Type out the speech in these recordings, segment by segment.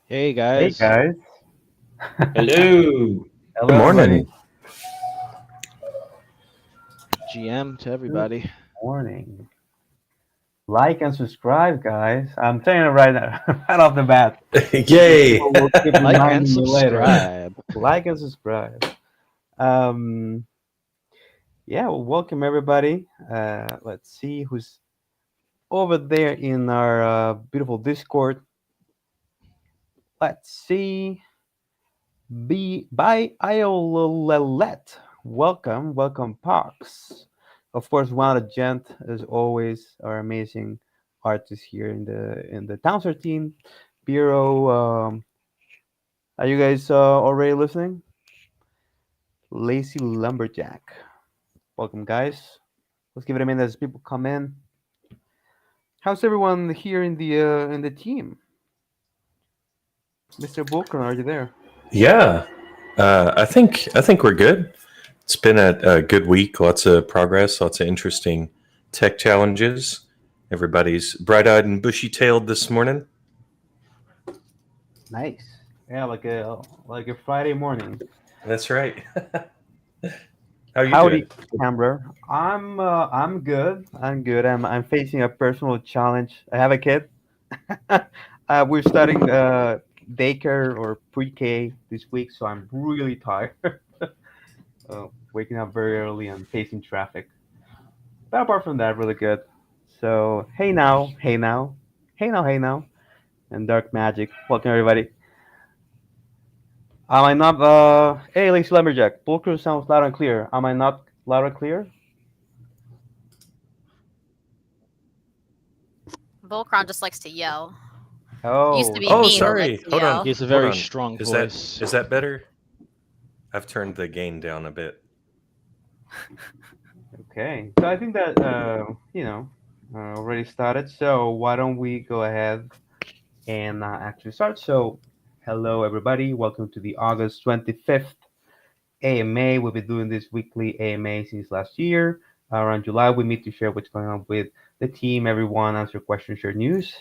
Hey Hey guys, guys. Hello. Good Hello everybody. morning. GM to Good everybody. morning. Like and subscribe, guys. I'm saying it right now, right off the bat. Yay. People will keep Like and reminding me later. subscribe. Like and subscribe. Um, yeah, well, welcome everybody. Let's see who's over there in our beautiful Discord. Let's see. Be by Iolet. Welcome, Pox. Of course, one of the gent as always, our amazing artists here in the Townser team. Bureau, are you guys already listening? Lazy Lumberjack. Welcome, guys. Let's give it a minute as people come in. How's everyone here in the team? Mr. Bulkern, are you there? Yeah. I think we're good. It's been a good week. Lots of progress. Lots of interesting tech challenges. Everybody's bright-eyed and bushy-tailed this morning. Nice. Yeah, like a Friday morning. That's right. How are you Howdy, doing? Camber. I'm good. I'm good. I'm facing a personal challenge. I have a kid. We're starting daycare or pre-K this week, so I'm really tired. Waking up very early and facing traffic. But apart from that, really good. So hey now, hey now, hey now, hey now, and Dark Magic. Welcome everybody. Am I not? Hey, Lazy Lumberjack. Bull Crew sounds loud and clear. Am I not loud and clear? Volcron just likes to yell. It used to Oh, be Oh, me who sorry. likes to Hold on. yell. He has a Hold very on. strong Is that voice. is that better? I've turned the gain down a bit. okay. So I think that already started. So why don't we go ahead and actually start? So hello everybody. Welcome to the August 25th AMA. We've been doing this weekly AMA since last year. Around July, we meet to share what's going on with the team. Everyone answer questions, share news,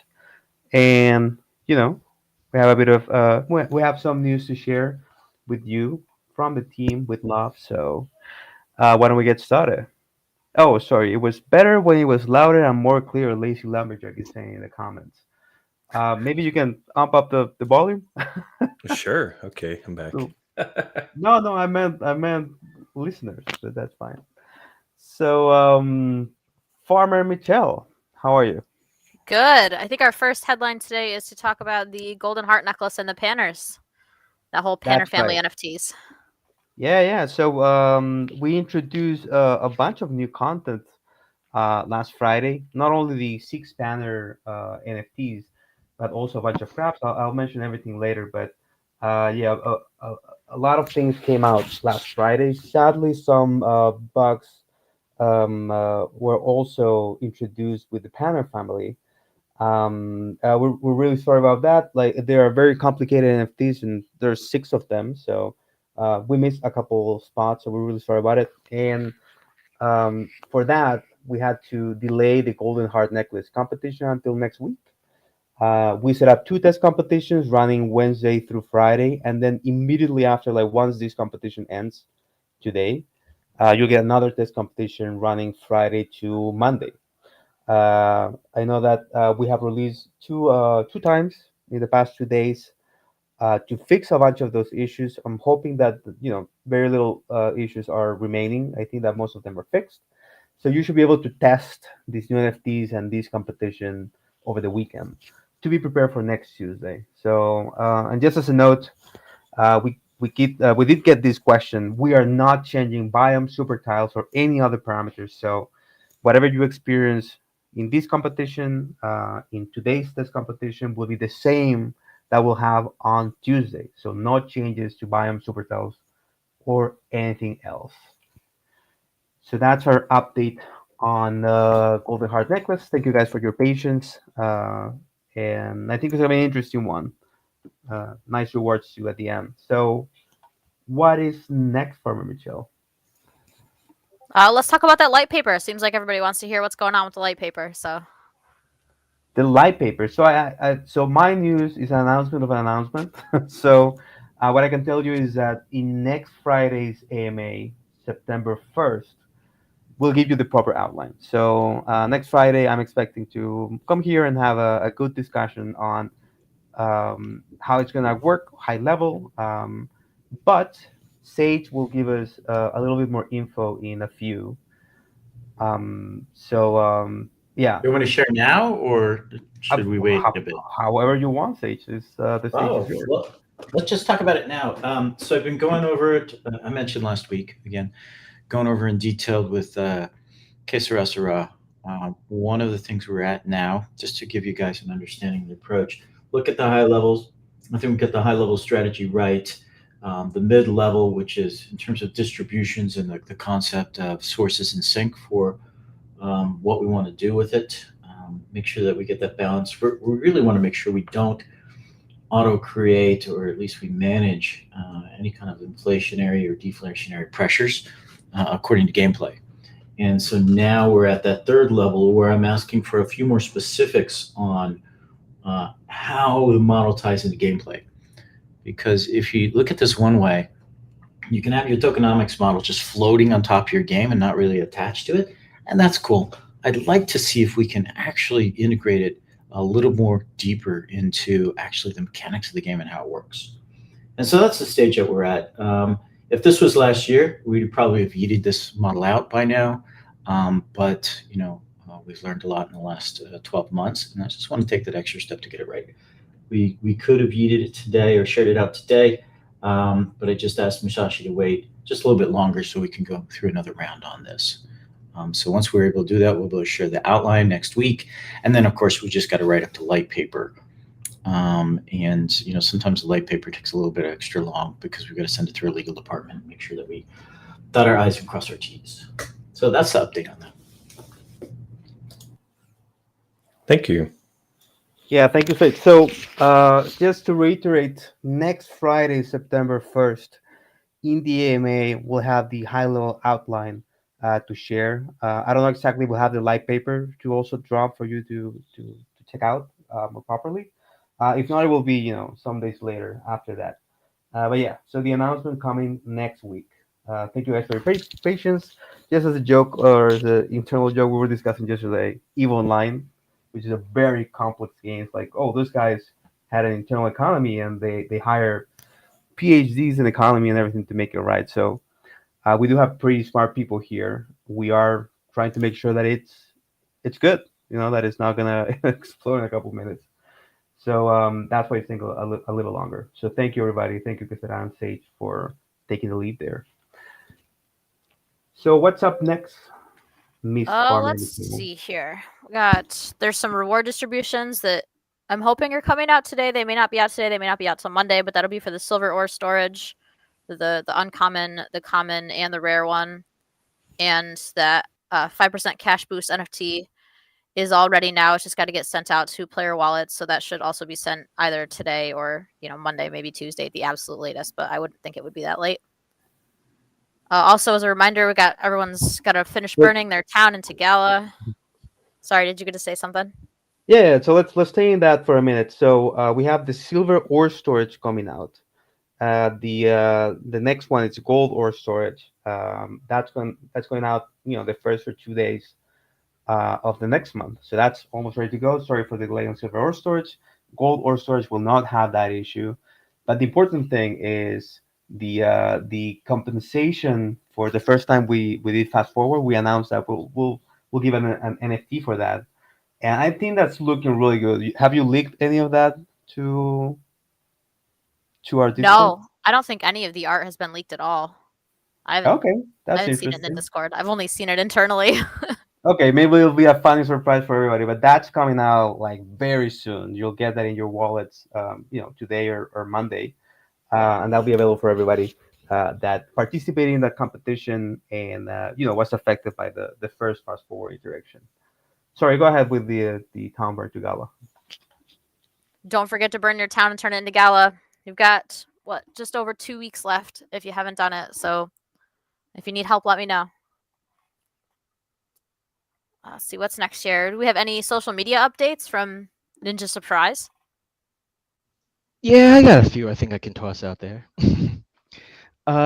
and you know we have a bit of we have some news to share with you from the team with love. So why don't we get started? Oh, sorry. It was better when it was louder and more clear. Lazy Lumberjack is saying in the comments. Maybe you can amp up the volume. Sure. Okay, I'm back. So, no, I meant listeners. So that's fine. So, Farmer Michelle, how are you? Good. I think our first headline today is to talk about the Golden Heart necklace and the Panners. That whole Panner That's family right. NFTs. Yeah. So, we introduced a bunch of new content last Friday. Not only the six banner NFTs, but also a bunch of craps. I'll mention everything later. But yeah, a lot of things came out last Friday. Sadly, some bugs were also introduced with the Panner family. We're really sorry about that. Like they are very complicated NFTs, and there's six of them. So we missed a couple of spots. So we're really sorry about it. And for that, we had to delay the Golden Heart Necklace competition until next week. We set up two test competitions running Wednesday through Friday, and then immediately after, like once this competition ends today, you'll get another test competition running Friday to Monday. I know that we have released two times in the past 2 days to fix a bunch of those issues. I'm hoping that very little issues are remaining. I think that most of them are fixed. So you should be able to test these new NFTs and these competition over the weekend to be prepared for next Tuesday. So and just as a note, we did get this question. We are not changing biome, super tiles, or any other parameters. So whatever you experience in this competition, in today's test competition, will be the same that we'll have on Tuesday. So no changes to biome, super tiles, or anything else. So that's our update on Golden Heart Necklace. Thank you guys for your patience. And I think it's going to be an interesting one. Nice rewards too at the end. So, what is next for me, Michelle? Let's talk about that light paper. Seems like everybody wants to hear what's going on with the light paper. So The light paper. So so my news is an announcement of an announcement. So what I can tell you is that in next Friday's AMA, September 1st, we'll give you the proper outline. So next Friday, I'm expecting to come here and have a good discussion on how it's gonna work, high level. But Sage will give us a little bit more info in a few. So yeah, You want to share now, or should we wait a bit? however you want, Sage. Is the stage is Oh, yours. well, let's just talk about it now. So I've been going over it. I mentioned last week again, going over in detail with Que Sera Sera. One of the things we're at now, just to give you guys an understanding of the approach, look at the high levels. I think we get the high level strategy right. The mid level, which is in terms of distributions and the concept of sources in sync for what we want to do with it. Make sure that we get that balance. We really want to make sure we don't auto create, or at least we manage any kind of inflationary or deflationary pressures according to gameplay. And so now we're at that third level where I'm asking for a few more specifics on how the model ties into gameplay. Because if you look at this one way, you can have your tokenomics model just floating on top of your game and not really attached to it. And that's cool. I'd like to see if we can actually integrate it a little more deeper into actually the mechanics of the game and how it works. And so that's the stage that we're at. If this was last year, we'd probably have yeeted this model out by now. But we've learned a lot in the last 12 months, and I just want to take that extra step to get it right. We could have yeeted it today or shared it out today, but I just asked Musashi to wait just a little bit longer so we can go through another round on this. So once we're able to do that, we'll be able to share the outline next week, and then of course we just got to write up the light paper. And sometimes the light paper takes a little bit extra long because we've got to send it through a legal department and make sure that we dot our I's and cross our T's. So that's the update on that. Thank you. Yeah, thank you, Sage. So just to reiterate, next Friday, September 1st, in the AMA, we'll have the high level outline to share. I don't know exactly. We'll have the light paper to also drop for you to check out more properly. If not, it will be some days later after that. But yeah, so the announcement coming next week. Thank you guys for your patience. Just as a joke or as an internal joke, we were discussing yesterday EVE Online, which is a very complex game. It's like, oh, those guys had an internal economy and they hire PhDs in economy and everything to make it right. So we do have pretty smart people here. We are trying to make sure that it's good. That it's not gonna explode in a couple minutes. So that's why it's taking a little longer. So thank you, everybody. Thank you, Cassandra and Sage, for taking the lead there. So what's up next, Miss Carmen? Let's see here. There's some reward distributions that I'm hoping are coming out today. They may not be out today. They may not be out till Monday, but that'll be for the silver ore storage, the uncommon, the common, and the rare one. And that 5% cash boost NFT is all ready now. It's just got to get sent out to player wallets. So that should also be sent either today or Monday, maybe Tuesday at the absolute latest. But I wouldn't think it would be that late. Also, as a reminder, everyone's got to finish burning their town into Gala. Sorry, did you get to say something? Yeah, so let's stay in that for a minute. So we have the silver ore storage coming out. The next one is gold ore storage. That's going out. The first or 2 days of the next month. So that's almost ready to go. Sorry for the delay on silver ore storage. Gold ore storage will not have that issue. But the important thing is the compensation for the first time we did fast forward. We announced that we'll give an NFT for that, and I think that's looking really good. Have you leaked any of that to our Discord? No, I don't think any of the art has been leaked at all. I haven't That's seen it in the interesting. Discord. I've only seen it internally. Okay, maybe it'll be a funny surprise for everybody, but that's coming out like very soon. You'll get that in your wallets, today or Monday, and that'll be available for everybody that participated in that competition and was affected by the first fast forward iteration. Sorry, go ahead with the town burn to Gala. Don't forget to burn your town and turn it into Gala. You've got just over 2 weeks left if you haven't done it. So if you need help, let me know. See what's next here. Do we have any social media updates from Ninja Surprise? Yeah, I got a few I think I can toss out there.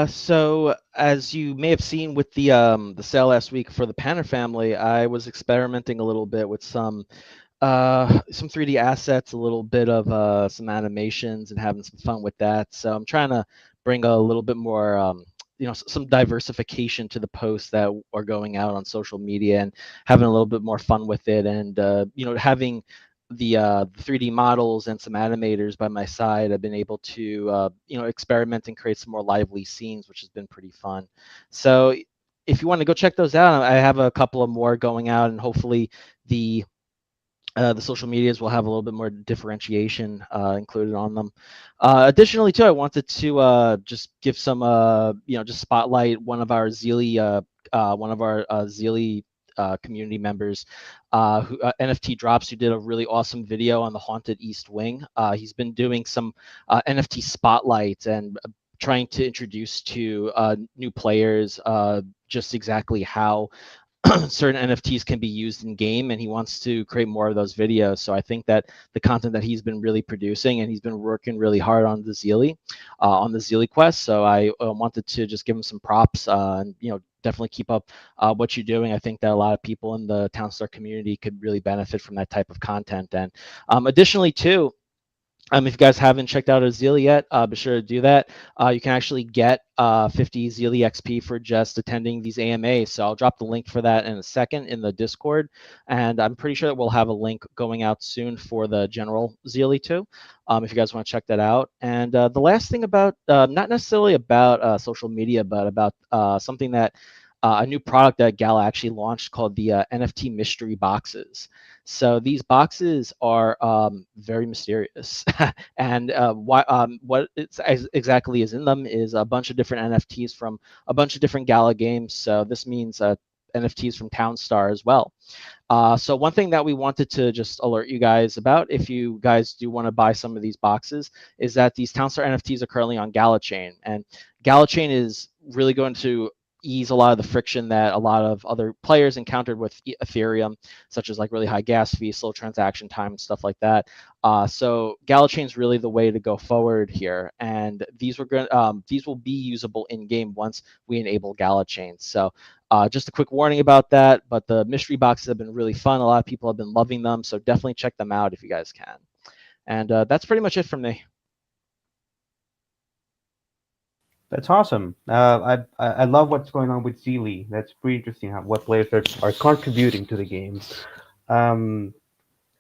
So as you may have seen with the sale last week for the Panner family, I was experimenting a little bit with some 3D assets, a little bit of some animations, and having some fun with that. So I'm trying to bring a little bit more, some diversification to the posts that are going out on social media, and having a little bit more fun with it, and having the 3D models and some animators by my side. I've been able to experiment and create some more lively scenes, which has been pretty fun. So if you want to go check those out, I have a couple of more going out, and hopefully the social medias will have a little bit more differentiation included on them. Additionally, too, I wanted to just give some, just spotlight one of our Zealy community members, NFT Drops, who did a really awesome video on the Haunted East Wing. He's been doing some NFT spotlights and trying to introduce to new players just exactly how certain NFTs can be used in game, and he wants to create more of those videos. So I think that the content that he's been really producing, and he's been working really hard on the Zealy quest. So I wanted to just give him some props, and definitely keep up what you're doing. I think that a lot of people in the Townstar community could really benefit from that type of content. And additionally, too, if you guys haven't checked out Azealia yet, be sure to do that. You can actually get 50 Zealy XP for just attending these AMAs. So I'll drop the link for that in a second in the Discord. And I'm pretty sure that we'll have a link going out soon for the general Zealy too, if you guys want to check that out. And the last thing about, not necessarily about social media, but about something that a new product that Gala actually launched called the NFT mystery boxes. So these boxes are very mysterious, and what exactly is in them is a bunch of different NFTs from a bunch of different Gala games. So this means NFTs from Townstar as well. So one thing that we wanted to just alert you guys about, if you guys do want to buy some of these boxes, is that these Townstar NFTs are currently on Gala Chain, and Gala Chain is really going to ease a lot of the friction that a lot of other players encountered with Ethereum, such as like really high gas fees, slow transaction time, and stuff like that. So Gala Chain is really the way to go forward here, and these will be usable in game once we enable Gala Chain. So just a quick warning about that, but the mystery boxes have been really fun. A lot of people have been loving them, so definitely check them out if you guys can. And that's pretty much it from me. That's awesome. I love what's going on with Zealy. That's pretty interesting. What players are contributing to the game, and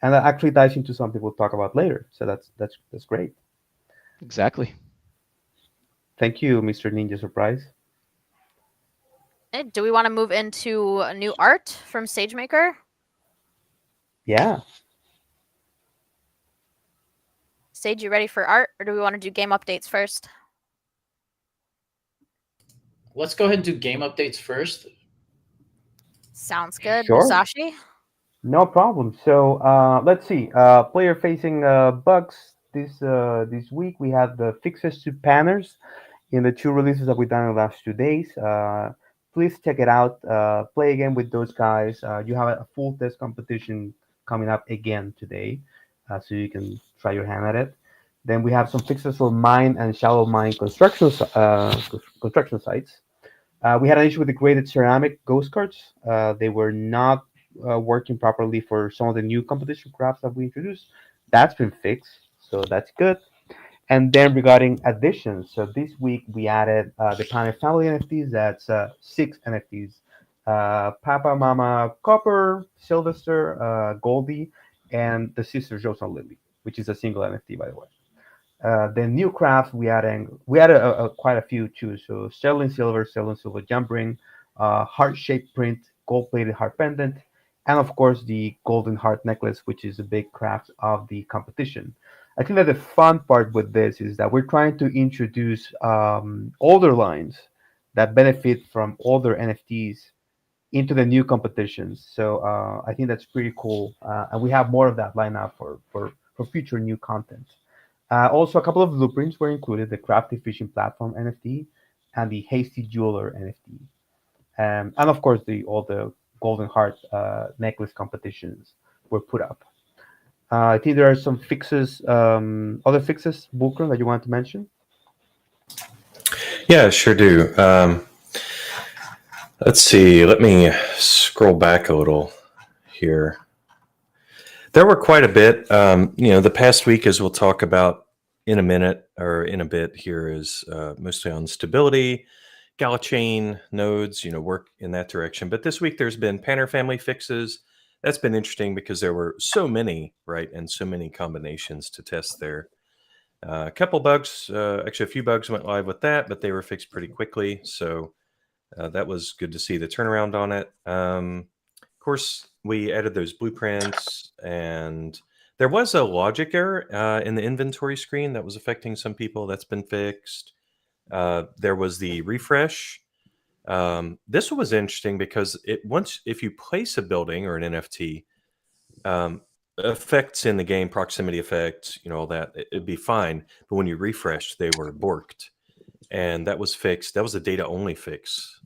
that actually dives into something we'll talk about later. So that's great. Exactly. Thank you, Mr. Ninja Surprise. Do we want to move into a new art from SageMaker? Yeah. Sage, you ready for art, or do we want to do game updates first? Let's go ahead and do game updates first. Sounds good. Sure. Musashi? No problem. So let's see. Player facing bugs this week. We had the fixes to panners in the two releases that we've done in the last 2 days. Please check it out. Play again with those guys. You have a full test competition coming up again today, so you can try your hand at it. Then we have some fixes for mine and shallow mine construction sites. We had an issue with the graded ceramic ghost cards. They were not working properly for some of the new competition crafts that we introduced. That's been fixed, so that's good. And then regarding additions, so this week we added the Planet Family NFTs. That's 6 NFTs: Papa, Mama, Copper, Sylvester, Goldie, and the Sister Josan Lily, which is a single NFT, by the way. The new crafts we added quite a few too. So sterling silver jump ring, heart shaped print, gold plated heart pendant, and of course the golden heart necklace, which is a big craft of the competition. I think that the fun part with this is that we're trying to introduce older lines that benefit from older NFTs into the new competitions. So I think that's pretty cool, and we have more of that lineup for future new content. Also, a couple of blueprints were included: the Crafty Fishing Platform NFT and the Hasty Jeweler NFT, and of course all the Golden Heart necklace competitions were put up. I think there are some fixes, other fixes, Bulker, that you want to mention. Yeah, sure do. Let's see. Let me scroll back a little here. There were quite a bit. The past week, as we'll talk about in a minute or in a bit here, is mostly on stability, Gala chain nodes, work in that direction. But this week, there's been Panner family fixes. That's been interesting because there were so many, right, and so many combinations to test there. A couple bugs, actually, a few bugs went live with that, but they were fixed pretty quickly. So that was good to see the turnaround on it. Of course, we added those blueprints, and there was a logic error in the inventory screen that was affecting some people. That's been fixed. There was the refresh. This one was interesting because if you place a building or an NFT, effects in the game, proximity effects, all that, it'd be fine. But when you refresh, they were borked, and that was fixed. That was a data only fix.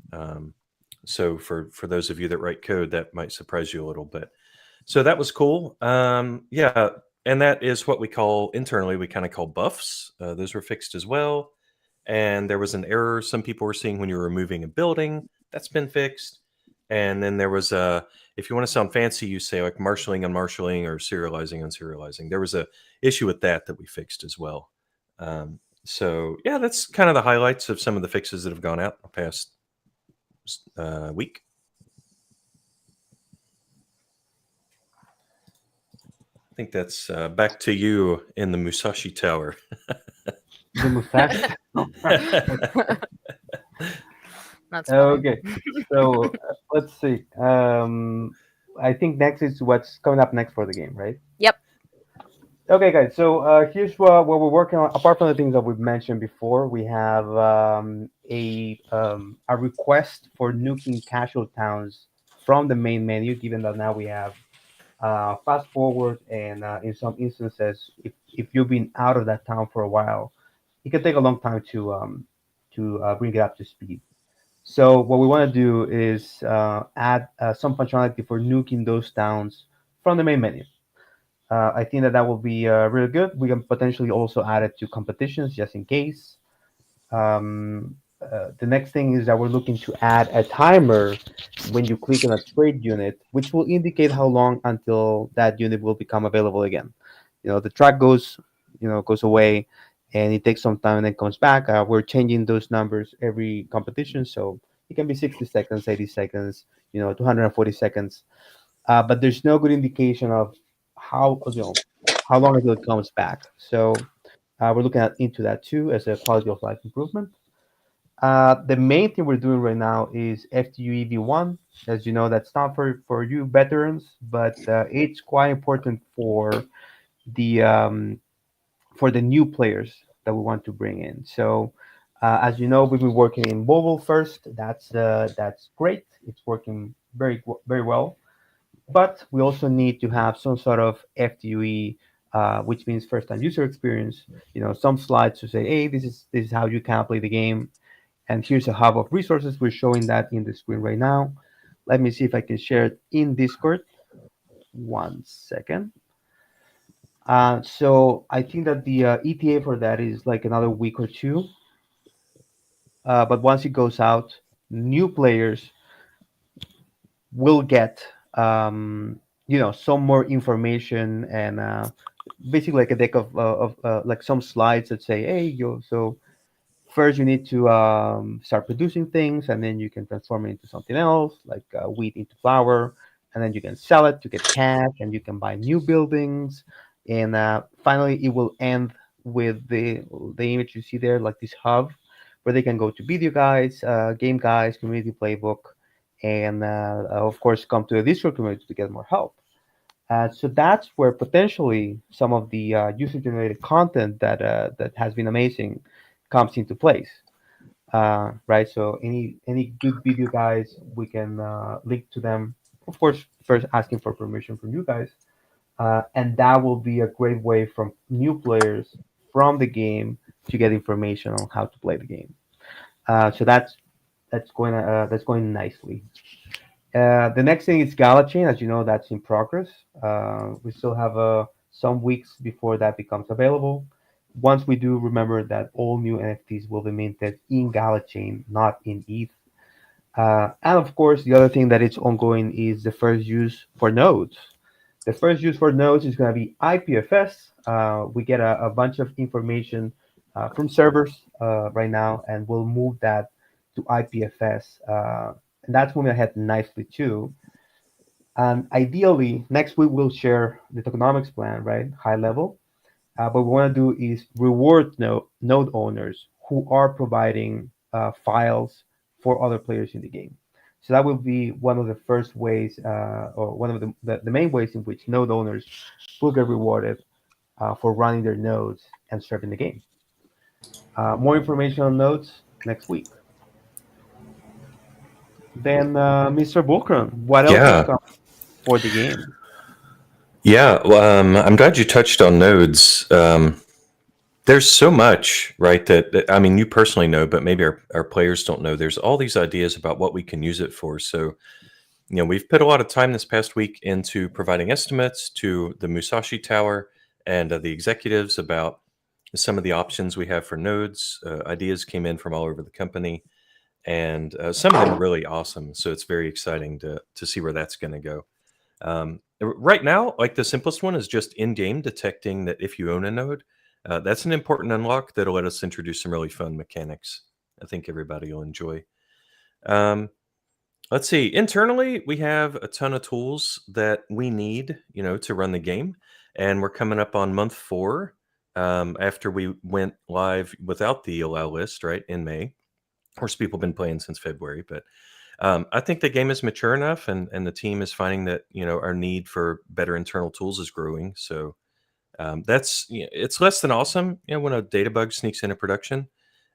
So for those of you that write code, that might surprise you a little bit. So that was cool. Yeah, and that is what we call internally. We kind of call buffs. Those were fixed as well. And there was an error some people were seeing when you were removing a building. That's been fixed. And then there was if you want to sound fancy, you say like marshaling, unmarshaling, or serializing, unserializing. There was a issue with that we fixed as well. So yeah, that's kind of the highlights of some of the fixes that have gone out the past week. I think that's back to you in the Musashi Tower. The mustache. That's funny. Okay, so let's see. I think next is what's coming up next for the game, right? Yep. Okay, guys. So here's what we're working on. Apart from the things that we've mentioned before, we have a request for nuking casual towns from the main menu. Given that now we have fast forward, and in some instances, if you've been out of that town for a while, it can take a long time to bring it up to speed. So what we want to do is add some functionality for nuking those towns from the main menu. I think that that will be really good. We can potentially also add it to competitions just in case. The next thing is that we're looking to add a timer when you click on a trade unit, which will indicate how long until that unit will become available again. The track goes away, and it takes some time and then comes back. We're changing those numbers every competition, so it can be 60 seconds, 80 seconds, 240 seconds. But there's no good indication of how long until it comes back. So we're looking into that too as a quality of life improvement. The main thing we're doing right now is FTUE V1. As you know, that's not for you veterans, but it's quite important the um, for the new players that we want to bring in. So, as you know, we've been working in mobile first. That's great. It's working very well. But we also need to have some sort of FTUE, which means first time user experience. Some slides to say, hey, this is how you can play the game, and here's a hub of resources. We're showing that in the screen right now. Let me see if I can share it in Discord. One second. So I think that the ETA for that is like another week or two. But once it goes out, new players will get some more information, and basically like a deck of like some slides that say, hey, so first you need to start producing things, and then you can transform it into something else, like wheat into flour, and then you can sell it to get cash, and you can buy new buildings, and finally it will end with the image you see there, like this hub where they can go to video guides, game guides, community playbook, and of course come to the Discord community to get more help. So that's where potentially some of the user-generated content that has been amazing comes into place, right? So any good video guys, we can link to them. Of course, first asking for permission from you guys, and that will be a great way from new players from the game to get information on how to play the game. So that's going nicely. The next thing is Gala Chain. As you know, that's in progress. We still have some weeks before that becomes available. Once we do, remember that all new NFTs will be minted in Gala Chain, not in ETH. And of course, the other thing that is ongoing is the first use for nodes. The first use for nodes is going to be IPFS. We get a bunch of information from servers right now, and we'll move that to IPFS. And that's moving ahead nicely too. And ideally, next week we'll share the tokenomics plan, right? High level. But what we want to do is reward node owners who are providing files for other players in the game. So that will be one of the first ways, or one of the main ways in which node owners will get rewarded for running their nodes and serving the game. More information on nodes next week. Then, Mr. Bulkron, what else is Yeah. coming for the game? Yeah, well, I'm glad you touched on nodes. There's so much, right, that I mean, you personally know, but maybe our players don't know. There's all these ideas about what we can use it for. So, we've put a lot of time this past week into providing estimates to the Musashi Tower and the executives about some of the options we have for nodes. Ideas came in from all over the company, and some of them are really awesome. So it's very exciting to see where that's going to go. Right now, like the simplest one is just in-game detecting that if you own a node, that's an important unlock that'll let us introduce some really fun mechanics. I think everybody will enjoy. Let's see. Internally, we have a ton of tools that we need, to run the game, and we're coming up on month 4 after we went live without the allow list, right, in May. Of course, people have been playing since February, but I think the game is mature enough, and the team is finding that our need for better internal tools is growing. So that's it's less than awesome, when a data bug sneaks into production,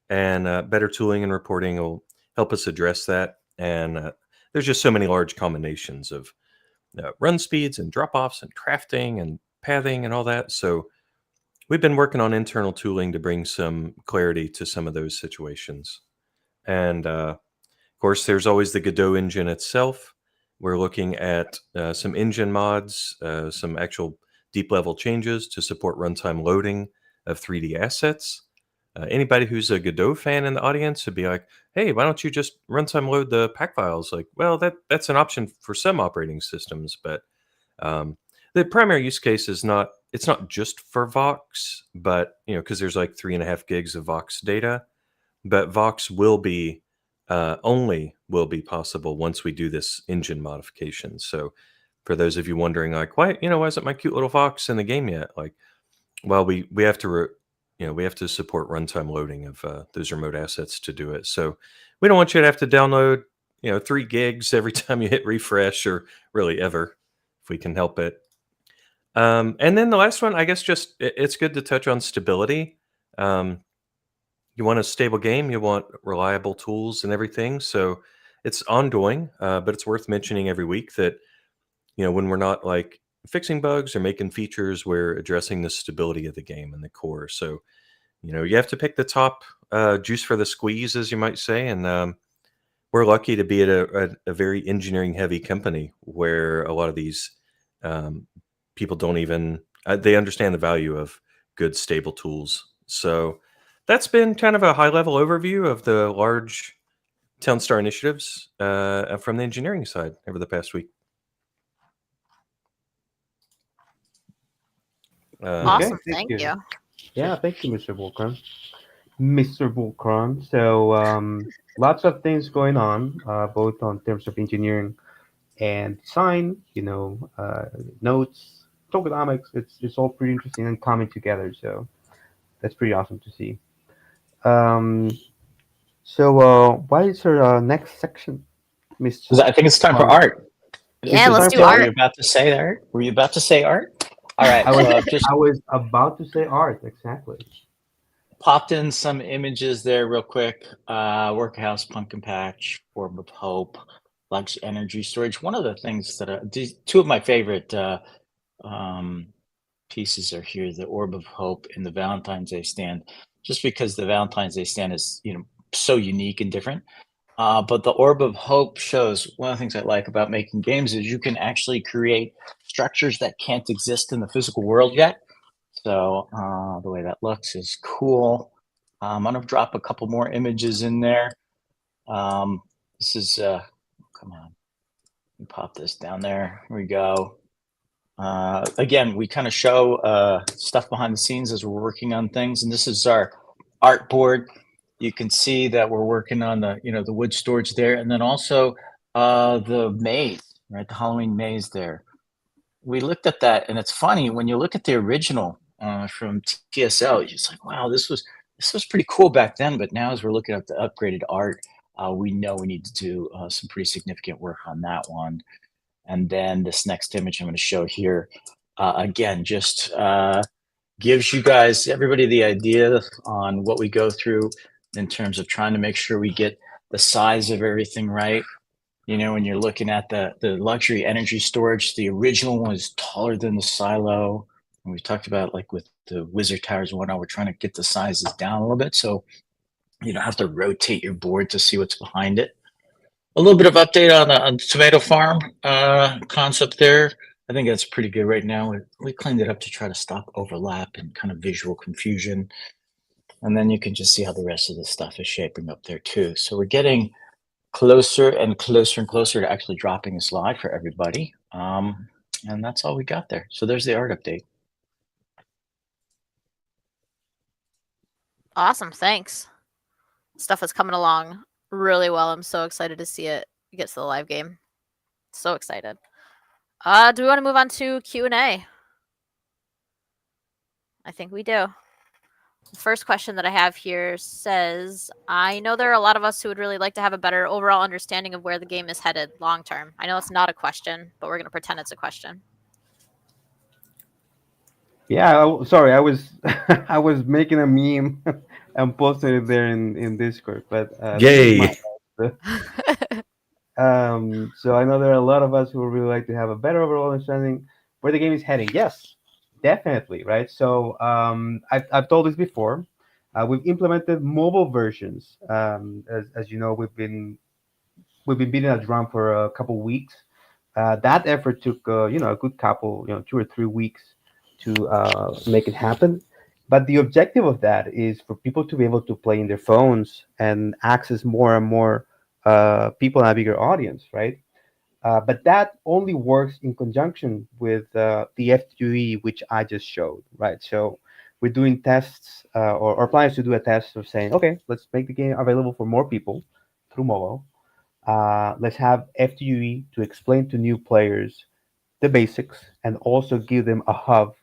and better tooling and reporting will help us address that. And there's just so many large combinations of run speeds and drop offs and crafting and pathing and all that. So we've been working on internal tooling to bring some clarity to some of those situations. And of course, there's always the Godot engine itself. We're looking at some engine mods, some actual deep level changes to support runtime loading of 3D assets. Anybody who's a Godot fan in the audience would be like, "Hey, why don't you just runtime load the pack files?" Like, well, that's an option for some operating systems, but the primary use case is not. It's not just for Vox, but because there's like 3.5 gigs of Vox data, but Vox will be only will be possible once we do this engine modification. So for those of you wondering, like, why isn't my cute little Vox in the game yet? Like, well, we have to we have to support runtime loading of those remote assets to do it. So we don't want you to have to download 3 gigs every time you hit refresh, or really ever, if we can help it. And then the last one, I guess, just it's good to touch on stability. You want a stable game, you want reliable tools and everything. So it's ongoing, but it's worth mentioning every week that when we're not like fixing bugs or making features, we're addressing the stability of the game and the core. So you have to pick the top juice for the squeeze, as you might say. And we're lucky to be at a very engineering heavy company where a lot of these people don't even they understand the value of good stable tools. So that's been kind of a high level overview of the large Townstar initiatives from the engineering side over the past week. Awesome, Okay, thank you. Yeah, thank you, Mr. Bulkron. Mr. Bulkron. So, lots of things going on, both on terms of engineering and design. Notes, tokenomics. It's all pretty interesting and coming together. So that's pretty awesome to see. Um, what is our next section, Mr. I think it's time for Bulkron? art. Yeah, It's let's time do for Were art. you about to say art? Were you about to say art? All right. I was So I've just I was about to say art exactly. popped in some images there real quick. Workhouse, Pumpkin Patch, Orb of Hope, Lux Energy Storage. One of the things that two of my favorite um, pieces are here: the Orb of Hope and the Valentine's Day stand. Just because the Valentine's Day stand is so unique and different. But the Orb of Hope shows one of the things I like about making games is you can actually create structures that can't exist in the physical world yet. So the way that looks is cool. I'm gonna drop a couple more images in there. This is come on, let me pop this down there. Here we go. Again, we kind of show stuff behind the scenes as we're working on things, and this is our art board. You can see that we're working on the wood storage there, and then also the maze, right? The Halloween maze there. We looked at that, and it's funny when you look at the original from TSL. You're just like, wow, this was pretty cool back then. But now, as we're looking at the upgraded art, we know we need to do some pretty significant work on that one. And then this next image I'm going to show here, again, just gives you guys, everybody, the idea on what we go through in terms of trying to make sure we get the size of everything right. When you're looking at the luxury energy storage, the original one is taller than the silo. And we talked about, like, with the wizard towers and whatnot, we're trying to get the sizes down a little bit so you don't have to rotate your board to see what's behind it. A little bit of update on the tomato farm concept there. I think that's pretty good right now. We cleaned it up to try to stop overlap and kind of visual confusion. And then you can just see how the rest of the stuff is shaping up there too. So we're getting closer and closer and closer to actually dropping this live for everybody. And that's all we got there. So there's the art update. Awesome, thanks. Stuff is coming along really well. I'm so excited to see it get to the live game. So excited. Do we want to move on to Q&A? I think we do. The first question that I have here says, I know there are a lot of us who would really like to have a better overall understanding of where the game is headed long term. I know it's not a question, but we're going to pretend it's a question. Yeah, sorry, I was I was making a meme and posting it there in Discord, but this is Yay! so I know there are a lot of us who would really like to have a better overall understanding where the game is heading. Yes, definitely, right? So I've told this before. We've implemented mobile versions. As you know, we've been beating a drum for a couple weeks. That effort took a good couple, 2 or 3 weeks to make it happen. But the objective of that is for people to be able to play in their phones and access more and more people and a bigger audience, right? But that only works in conjunction with the FTUE, which I just showed, right? So we're doing tests, or plans to do a test of saying, okay, let's make the game available for more people through mobile. Let's have FTUE to explain to new players the basics and also give them a hub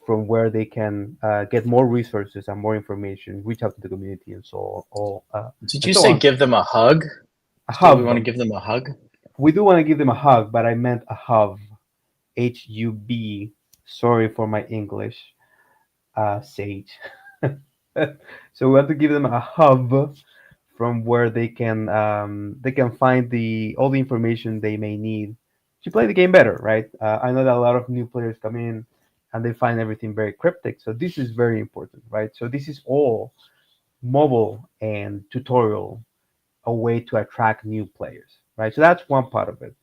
from where they can get more resources and more information, reach out to the community, and so all Did and you so say on. give them a hug? A So we want to hub. give them a hug? We do want to give them a hug, but I meant a hub. HUB. Sorry for my English, Sage. So we want to give them a hub from where they can find all the information they may need to play the game better, right? I know that a lot of new players come in and they find everything very cryptic, so this is very important, right? So this is all mobile and tutorial, a way to attract new players, right? So that's one part of it.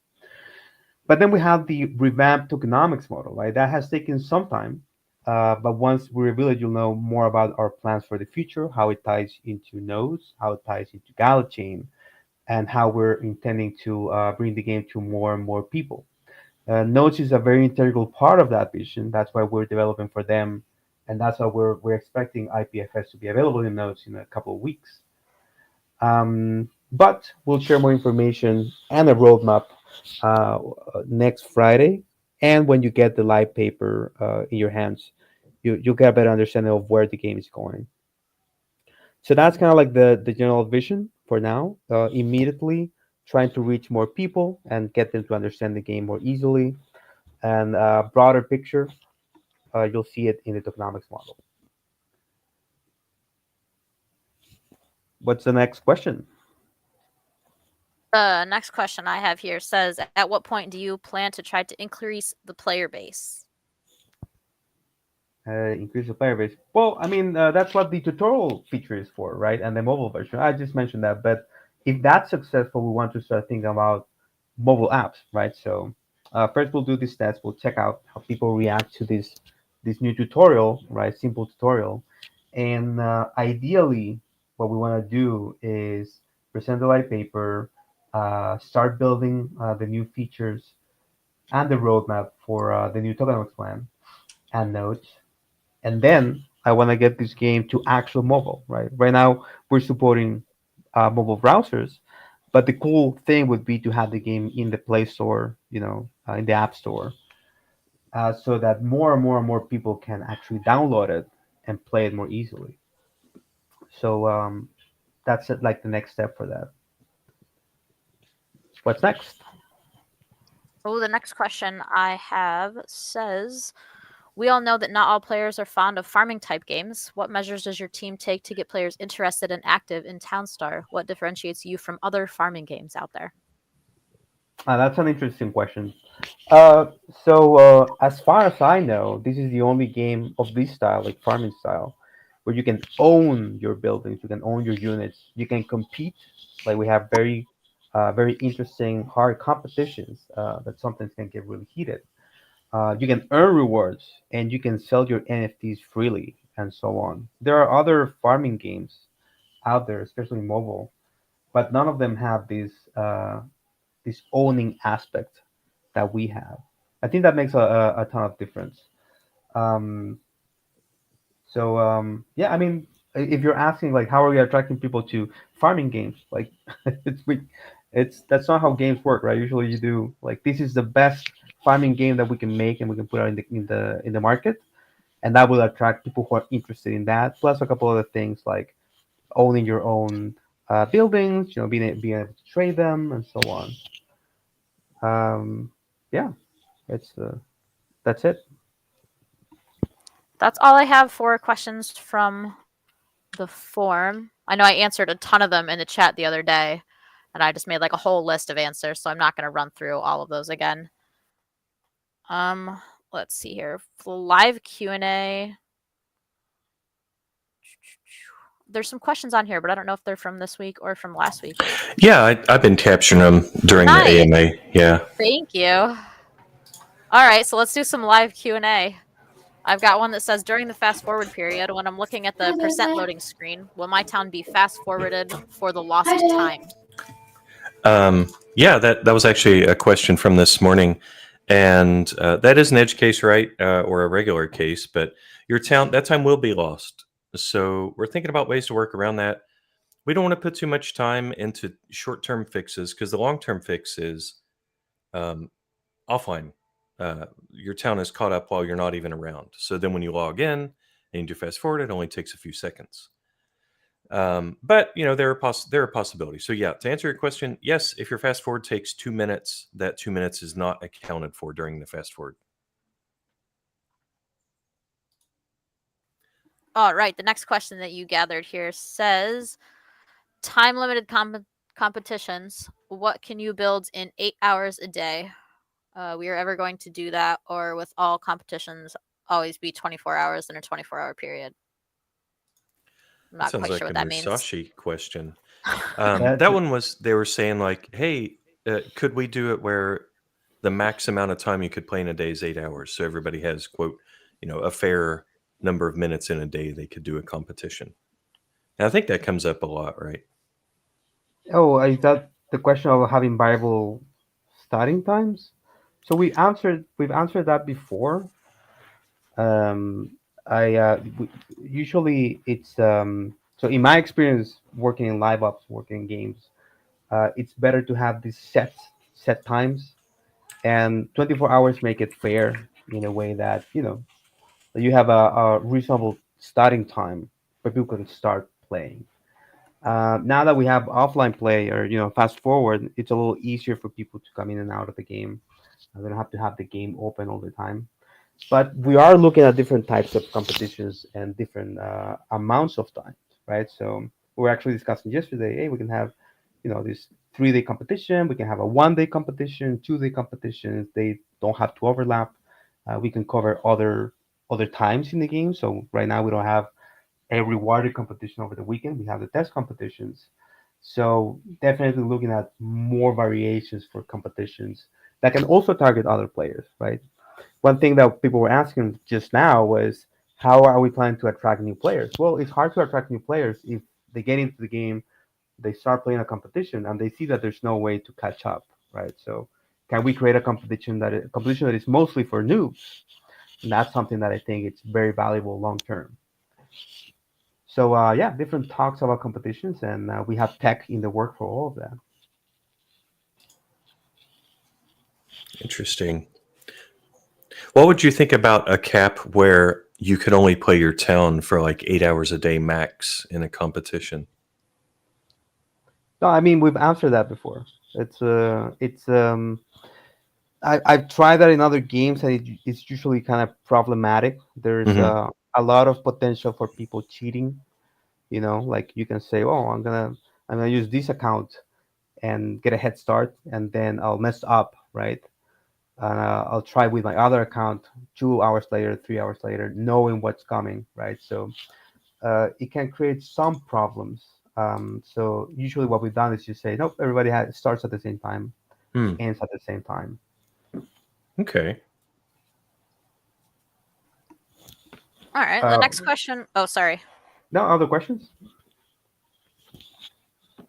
But then we have the revamped tokenomics model, right? That has taken some time, but once we reveal it, you'll know more about our plans for the future, how it ties into nodes, how it ties into Gala Chain, and how we're intending to bring the game to more and more people. Nodes is a very integral part of that vision. That's why we're developing for them, and that's why we're expecting IPFS to be available in Nodes in a couple of weeks. But we'll share more information and a roadmap uh, next Friday. And when you get the live paper in your hands, you'll get a better understanding of where the game is going. So that's kind of like the general vision for now. Immediately trying to reach more people and get them to understand the game more easily. And broader picture, you'll see it in the tokenomics model. What's the next question? The next question I have here says, at what point do you plan to try to increase the player base? Increase the player base. Well, I mean, that's what the tutorial feature is for, right? And the mobile version. I just mentioned that, but If that's successful, we want to start thinking about mobile apps, right? So first we'll do this test. We'll check out how people react to this new tutorial, right? Simple tutorial, and ideally, what we want to do is present the white paper, start building the new features and the roadmap for the new tokenomics plan and notes, and then I want to get this game to actual mobile, right? Right now, we're supporting mobile browsers, but the cool thing would be to have the game in the Play Store, in the App Store, so that more and more and more people can actually download it and play it more easily. So that's it, like the next step for that. What's next? Oh, the next question I have says, we all know that not all players are fond of farming type games. What measures does your team take to get players interested and active in Townstar? What differentiates you from other farming games out there? That's an interesting question. Uh, so as far as I know, this is the only game of this style, like farming style, where you can own your buildings, you can own your units, you can compete. Like we have very interesting hard competitions that sometimes can get really heated. You can earn rewards and you can sell your NFTs freely and so on. There are other farming games out there, especially mobile, but none of them have this owning aspect that we have. I think that makes a ton of difference. Um, so yeah, I mean, if you're asking like how are we attracting people to farming games, like it's we, it's that's not how games work, right? Usually you do like this is the best farming game that we can make and we can put out in the market, and that will attract people who are interested in that. Plus a couple other things like owning your own buildings, being able to trade them and so on. Yeah, it's that's it. That's all I have for questions from the form. I know I answered a ton of them in the chat the other day, and I just made like a whole list of answers, so I'm not going to run through all of those again. Um, let's see here. Live Q&A. There's some questions on here, but I don't know if they're from this week or from last week. Yeah, I've been capturing them during Nice. the AMA. Yeah. Thank you. All right, so let's do some live Q&A. I've got one that says, during the fast forward period, when I'm looking at the percent loading screen, will my town be fast forwarded for the lost time? Yeah, that was actually a question from this morning, and that is an edge case, right, or a regular case, but your town that time will be lost. So we're thinking about ways to work around that. We don't want to put too much time into short-term fixes because the long-term fix is um, offline. Your town is caught up while you're not even around. So then when you log in and you do fast forward, it only takes a few seconds. But there are possibilities. So yeah, to answer your question, yes, if your fast forward takes 2 minutes, that 2 minutes is not accounted for during the fast forward. All right, the next question that you gathered here says, time limited competitions. What can you build in 8 hours a day? We are ever going to do that, or with all competitions always be 24 hours in a 24-hour period? I'm not Sounds quite like sure a what that means. Musashi question. That- That one was, they were saying like, hey, could we do it where the max amount of time you could play in a day is 8 hours? So everybody has, quote, a fair number of minutes in a day they could do a competition. And I think that comes up a lot, right? Oh, is that the question of having variable starting times? So we've answered that before. Um, usually it's so in my experience working in live ops, working in games, it's better to have these set times, and 24 hours make it fair in a way that you have a reasonable starting time where people can start playing. Now that we have offline play or fast forward, it's a little easier for people to come in and out of the game. They don't have to have the game open all the time. But we are looking at different types of competitions and different amounts of time, right? So we were actually discussing yesterday. Hey, we can have this 3-day competition. We can have a 1-day competition, 2-day competitions. They don't have to overlap. We can cover other times in the game. So right now we don't have a rewarded competition over the weekend. We have the test competitions. So definitely looking at more variations for competitions that can also target other players, right? One thing that people were asking just now was how are we planning to attract new players? Well, it's hard to attract new players if they get into the game, they start playing a competition, and they see that there's no way to catch up, right? So, can we create a competition that is mostly for noobs? And that's something that I think it's very valuable long term. So, yeah, different talks about competitions, and we have tech in the work for all of that. Interesting. What would you think about a cap where you could only play your town for like 8 hours a day max in a competition? No, I mean we've answered that before. It's I've tried that in other games, and it's usually kind of problematic. There's Hmm. a lot of potential for people cheating. Like you can say, "Oh, I'm gonna use this account and get a head start, and then I'll mess up, right? I'll try with my other account 2 hours later, 3 hours later, knowing what's coming, right? So it can create some problems. So usually, what we've done is just say, nope, everybody starts at the same time, Hmm. ends at the same time. Okay. All right. The Uh, next question. Oh, sorry. no other questions?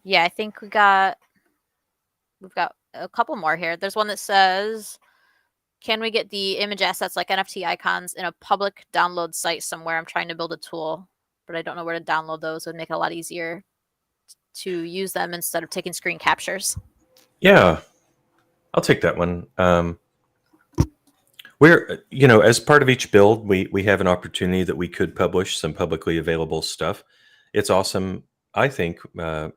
Yeah, I think we've got a couple more here. There's one that says, "Can we get the image assets like NFT icons in a public download site somewhere? I'm trying to build a tool, but I don't know where to download those. It would make it a lot easier to use them instead of taking screen captures." Yeah, I'll take that one. As part of each build, we have an opportunity that we could publish some publicly available stuff. It's awesome, I think,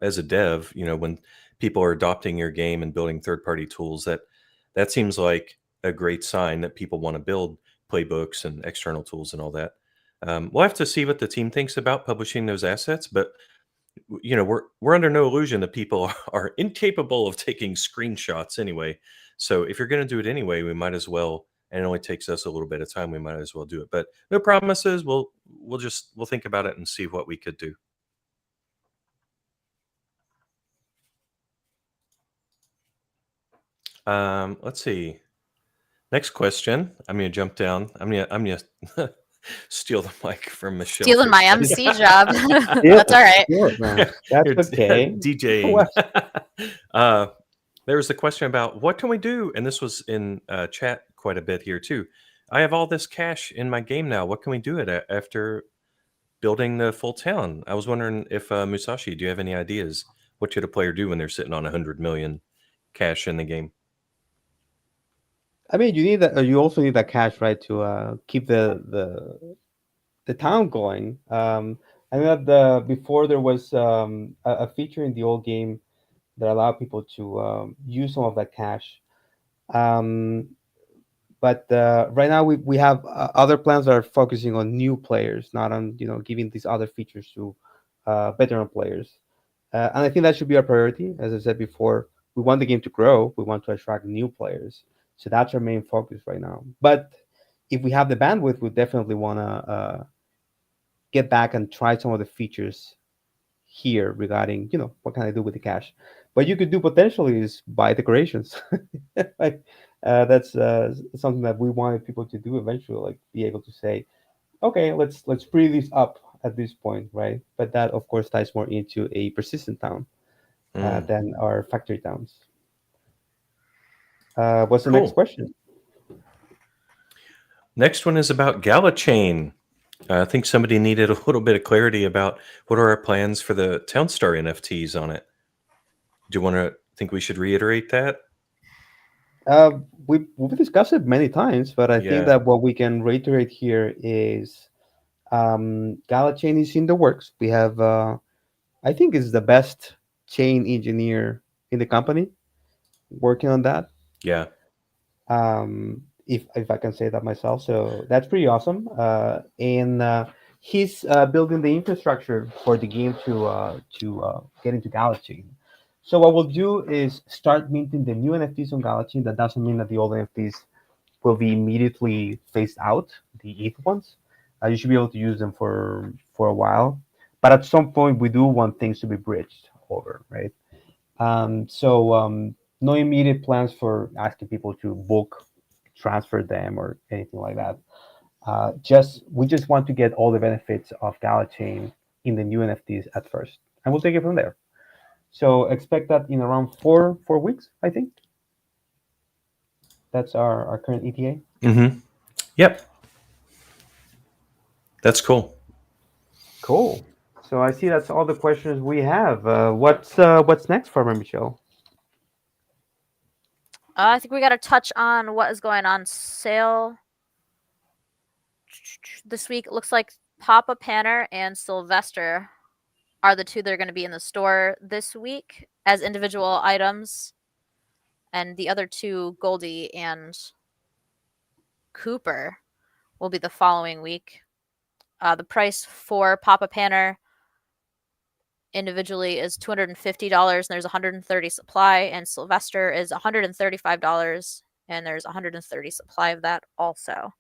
as a dev. When people are adopting your game and building third-party tools, that seems like a great sign that people want to build playbooks and external tools and all that. We'll have to see what the team thinks about publishing those assets, but we're under no illusion that people are incapable of taking screenshots anyway. So if you're going to do it anyway, we might as well. And it only takes us a little bit of time. We might as well do it. But no promises. We'll think about it and see what we could do. Let's see. Next question. I'm gonna jump down. I'm gonna steal the mic from Michelle Stealing for a my second. MC job. Yeah, That's all right. sure, man. That's You're okay. DJing. What? There was a question about what can we do, and this was in chat quite a bit here too. I have all this cash in my game now. What can we do after building the full town? I was wondering if Musashi, do you have any ideas? What should a player do when they're sitting on 100 million cash in the game? I mean, you need that. You also need that cash, right, to keep the town going. I know that before there was a feature in the old game that allowed people to use some of that cash. Um, but right now we have other plans that are focusing on new players, not on giving these other features to veteran players. And I think that should be our priority. As I said before, we want the game to grow. We want to attract new players. So that's our main focus right now. But if we have the bandwidth, we definitely want to get back and try some of the features here regarding what can I do with the cash. What you could do potentially is buy decorations. Like that's something that we wanted people to do eventually, like be able to say, okay, let's pretty this up at this point, right? But that of course ties more into a persistent town Mm, than our factory towns. What's the next cool. question? Next one is about Gala Chain. I think somebody needed a little bit of clarity about what are our plans for the Townstar NFTs on it. Do you want to think we should reiterate that? We've discussed it many times, but I think Yeah. that what we can reiterate here is Gala Chain is in the works. We have, I think, is the best chain engineer in the company working on that. Yeah. If I can say that myself, so that's pretty awesome. And he's building the infrastructure for the game to get into Gala Chain. So what we'll do is start minting the new NFTs on Gala Chain. That doesn't mean that the old NFTs will be immediately phased out, the ETH ones. You should be able to use them for a while, but at some point we do want things to be bridged over, right? No immediate plans for asking people to book, transfer them, or anything like that. We just want to get all the benefits of Gala Chain in the new NFTs at first, and we'll take it from there. So expect that in around 4 weeks, I think. That's our current ETA. Mm-hmm. Yep. That's cool. Cool. So I see that's all the questions we have. What's next for Michelle? I think we got to touch on what is going on sale this week. It looks like Papa Panner and Sylvester are the two that are going to be in the store this week as individual items, and the other two, Goldie and Cooper, will be the following week. The price for Papa Panner individually is $250, and there's 130 supply, and Sylvester is $135, and there's 130 supply of that also.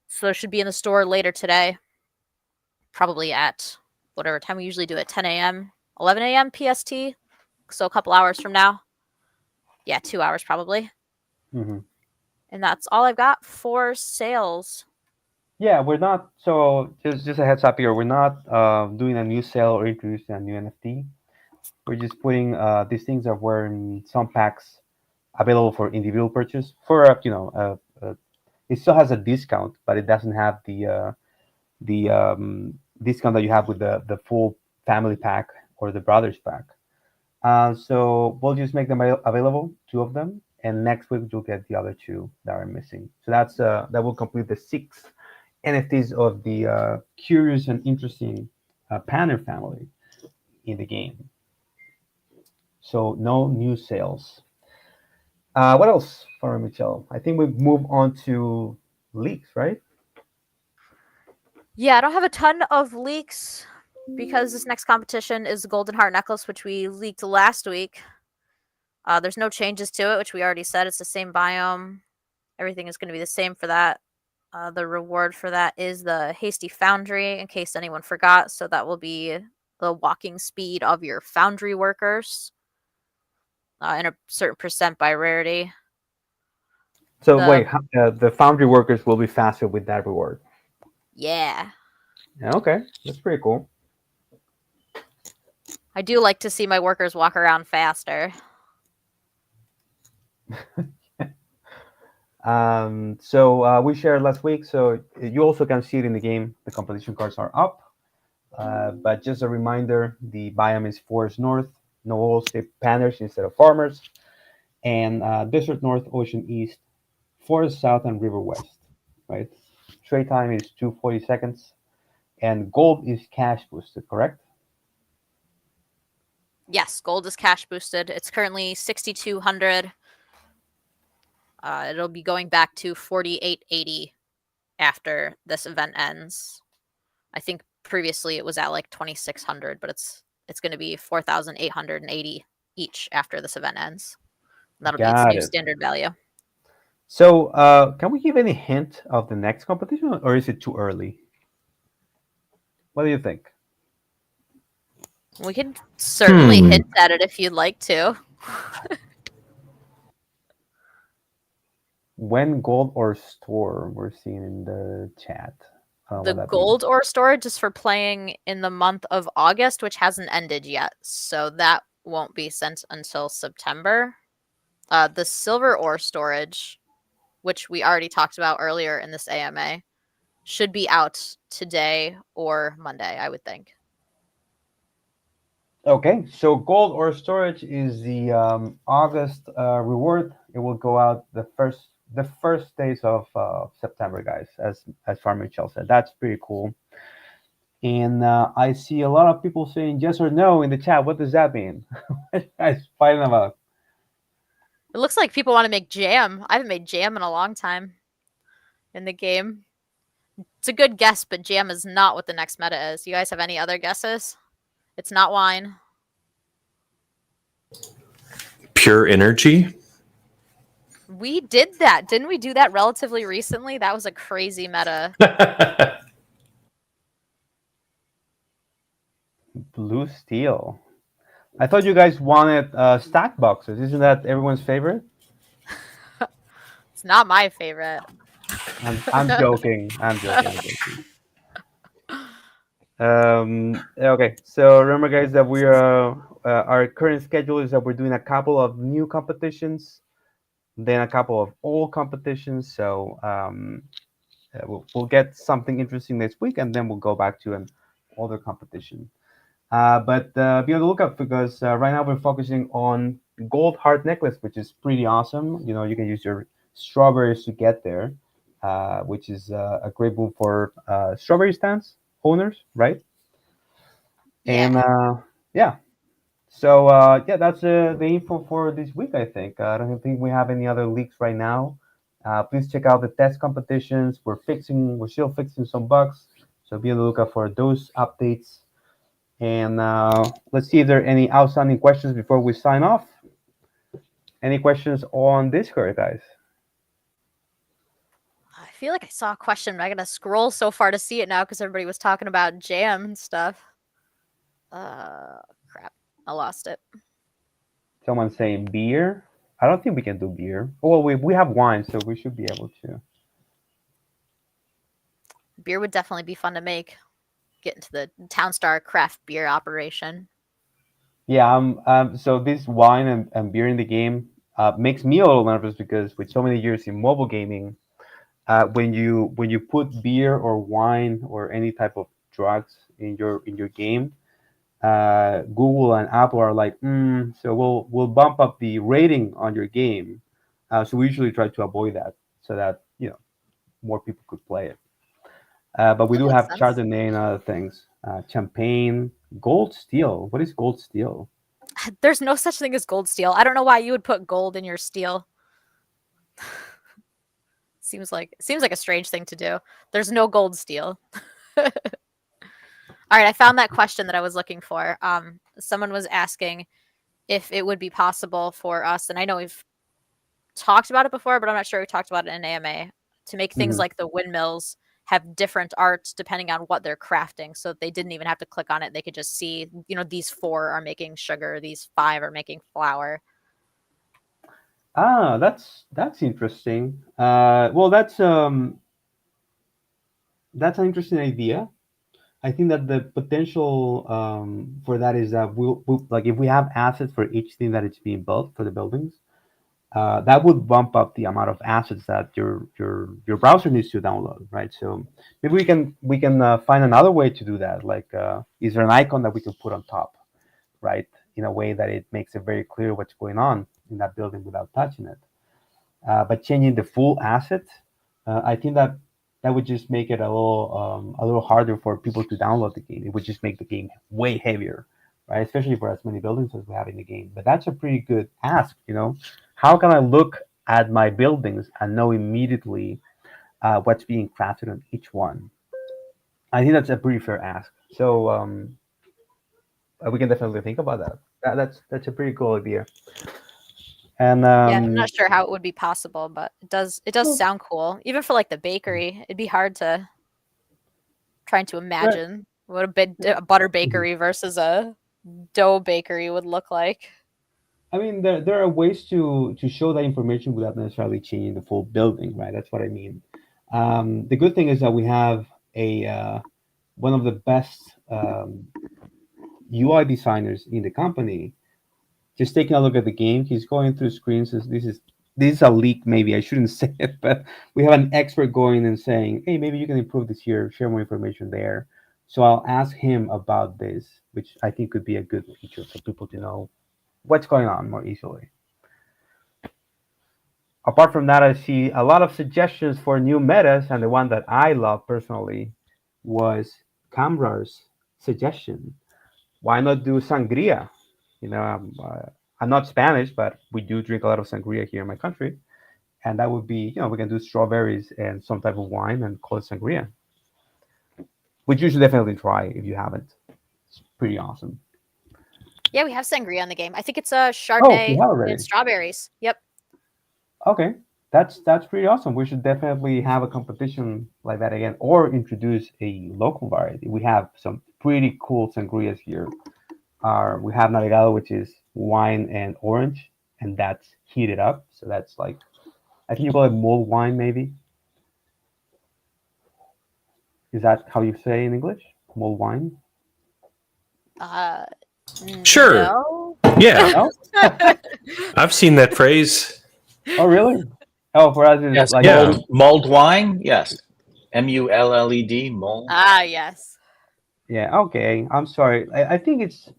So it should be in the store later today, probably at whatever time we usually do it, 10 a.m., 11 a.m. PST, so a couple hours from now. Yeah, 2 hours probably. Mm-hmm. And that's all I've got for sales. Yeah, we're not. So just a heads up here, we're not doing a new sale or introducing a new NFT. We're just putting these things that were in some packs available for individual purchase. It still has a discount, but it doesn't have the discount that you have with the full family pack or the brothers pack. So we'll just make them available, two of them, and next week you'll get the other two that are missing. So that will complete the 6 NFTs of the curious and interesting Panner family in the game. So no new sales. What else for Michelle? I think we move on to leaks, right? Yeah, I don't have a ton of leaks because this next competition is the Golden Heart Necklace, which we leaked last week. There's no changes to it, which we already said. It's the same biome. Everything is going to be the same for that. The reward for that is the Hasty Foundry, in case anyone forgot. So that will be the walking speed of your foundry workers and a certain percent by rarity. So wait, the foundry workers will be faster with that reward. Yeah. Okay, that's pretty cool. I do like to see my workers walk around faster. We shared last week, so you also can see it in the game. The competition cards are up. But just a reminder, the biome is Forest North, no oil state panners instead of farmers, and Desert North, Ocean East, Forest South, and River West, right? Trade time is 240 seconds, and gold is cash boosted, correct? Yes, gold is cash boosted. It's currently 6,200. It'll be going back to 4,880 after this event ends. I think previously it was at like 2,600, but it's going to be 4,880 each after this event ends. That'll be its new standard value. So, can we give any hint of the next competition, or is it too early? What do you think? We could certainly hint at it if you'd like to. When gold ore store we're seeing in the chat. The gold ore storage is for playing in the month of August, which hasn't ended yet. So that won't be sent until September. The silver ore storage, which we already talked about earlier in this AMA, should be out today or Monday, I would think. Okay, so gold ore storage is the August reward. It will go out the first days of September, guys. As Farmer Michelle said, that's pretty cool. And I see a lot of people saying yes or no in the chat. What does that mean? What are you guys fighting about? It looks like people want to make jam. I haven't made jam in a long time in the game. It's a good guess, but jam is not what the next meta is. You guys have any other guesses? It's not wine. Pure energy? We did that. Didn't we do that relatively recently? That was a crazy meta. Blue steel. I thought you guys wanted stack boxes. Isn't that everyone's favorite? It's not my favorite. I'm joking. I'm joking. I'm joking. Okay, so remember, guys, that we are our current schedule is that we're doing a couple of new competitions, then a couple of old competitions. So we'll get something interesting next week, and then we'll go back to an older competition. But be on the lookout because right now we're focusing on gold heart necklace, which is pretty awesome. You know, you can use your strawberries to get there, which is a great move for strawberry stands owners, right? And Yeah. yeah, so yeah, that's the info for this week. I think I don't think we have any other leaks right now. Please check out the test competitions. We're still fixing some bugs, so be on the lookout for those updates. And let's see if there are any outstanding questions before we sign off. Any questions on Discord, guys? I feel like I saw a question, but I gotta scroll so far to see it now because everybody was talking about jam and stuff. Crap. I lost it. Someone saying beer. I don't think we can do beer. Oh, well, we have wine, so we should be able to. Beer would definitely be fun to make. Get into the Townstar craft beer operation. Yeah, so this wine and beer in the game makes me a little nervous because with so many years in mobile gaming, when you put beer or wine or any type of drugs in your game, Google and Apple are like, so we'll bump up the rating on your game. So we usually try to avoid that so that more people could play it. But we That do makes have sense. Chardonnay and other things. Champagne, gold steel. What is gold steel? There's no such thing as gold steel. I don't know why you would put gold in your steel. Seems like a strange thing to do. There's no gold steel. All right, I found that question that I was looking for. Someone was asking if it would be possible for us, and I know we've talked about it before, but I'm not sure we talked about it in AMA, to make things Mhm. like the windmills have different arts depending on what they're crafting. So they didn't even have to click on it. They could just see, these 4 are making sugar, these 5 are making flour. Ah, that's interesting. Well, that's an interesting idea. I think that the potential for that is that we'll like if we have assets for each thing that it's being built for the buildings, that would bump up the amount of assets that your browser needs to download, right? So maybe we can find another way to do that. Like, is there an icon that we can put on top, right? In a way that it makes it very clear what's going on in that building without touching it. But changing the full asset, I think that that would just make it a little harder for people to download the game. It would just make the game way heavier, right? Especially for as many buildings as we have in the game. But that's a pretty good ask, you know. How can I look at my buildings and know immediately what's being crafted on each one? I think that's a pretty fair ask. So we can definitely think about that. That's a pretty cool idea. And Yeah, I'm not sure how it would be possible, but it does well, sound cool. Even for like the bakery, it'd be hard to trying to right. imagine what a butter Mhm. bakery versus a dough bakery would look like. I mean, there are ways to show that information without necessarily changing the full building, right? That's what I mean. The good thing is that we have a one of the best UI designers in the company. Just taking a look at the game, he's going through screens. This is a leak, maybe I shouldn't say it, but we have an expert going and saying, "Hey, maybe you can improve this here, share more information there." So I'll ask him about this, which I think could be a good feature for people to know what's going on more easily. Apart from that, I see a lot of suggestions for new metas, and the one that I love personally was Camrar's suggestion. Why not do sangria? You know, I'm not Spanish, but we do drink a lot of sangria here in my country, and that would be, we can do strawberries and some type of wine and call it sangria, which you should definitely try if you haven't. It's pretty awesome. Yeah, we have sangria in the game. I think it's Oh, you Chardonnay have and already. strawberries. Yep. Okay, That's pretty awesome. We should definitely have a competition like that again, or introduce a local variety. We have some pretty cool sangrias here. We have navegado, which is wine and orange, and that's heated up. So that's like, I think you call it mulled wine, maybe. Is that how you say in English? Mulled wine? Uh, Sure. No. Yeah, No? I've seen that phrase. Oh, really? Oh, for us, it's Yes, like Yeah. mulled wine. Yes, mulled mulled. Ah, yes. yeah. Okay, I'm sorry. I think it's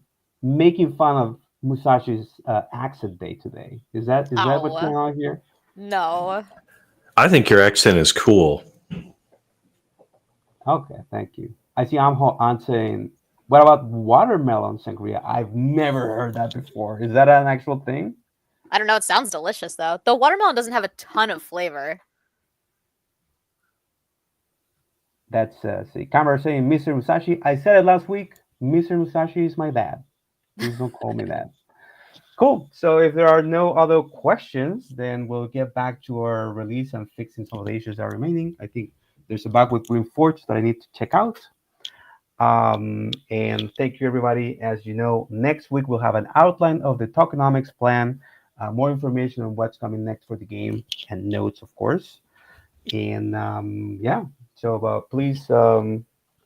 making fun of Musashi's accent day today. Is that what's Oh, going on here? no. I think your accent is cool. Okay, thank you. I see. I'm saying. What about watermelon sangria? I've never heard that before. Is that an actual thing? I don't know. It sounds delicious, though. The watermelon doesn't have a ton of flavor. That's see, Camera saying Mr. Musashi. I said it last week. Mr. Musashi is my dad. Please don't call me that. Cool. So if there are no other questions, then we'll get back to our release and fixing some of the issues that are remaining. I think there's a bug with Green Forge that I need to check out. And thank you, everybody. As you know, next week we'll have an outline of the tokenomics plan, more information on what's coming next for the game, and notes, of course. And yeah, so please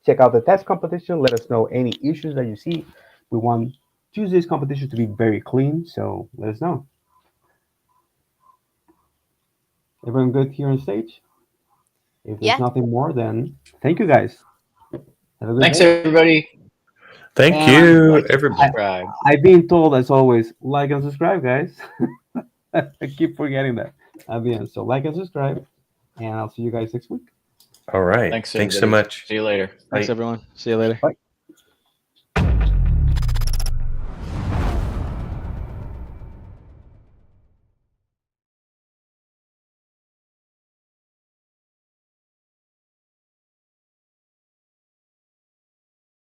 check out the test competition. Let us know any issues that you see. We want Tuesday's competition to be very clean, so let us know. Everyone good here on stage? If there's Yeah. nothing more, then thank you guys. Have a good Thanks, day. everybody. Thank And you, Like and everybody. subscribe. I've been told, as always, like and subscribe, guys. I keep forgetting that at the end. So like and subscribe, and I'll see you guys next week. All right. Thanks, Thanks so everybody. much. See you later. Thanks, Bye. everyone. See you later. Bye.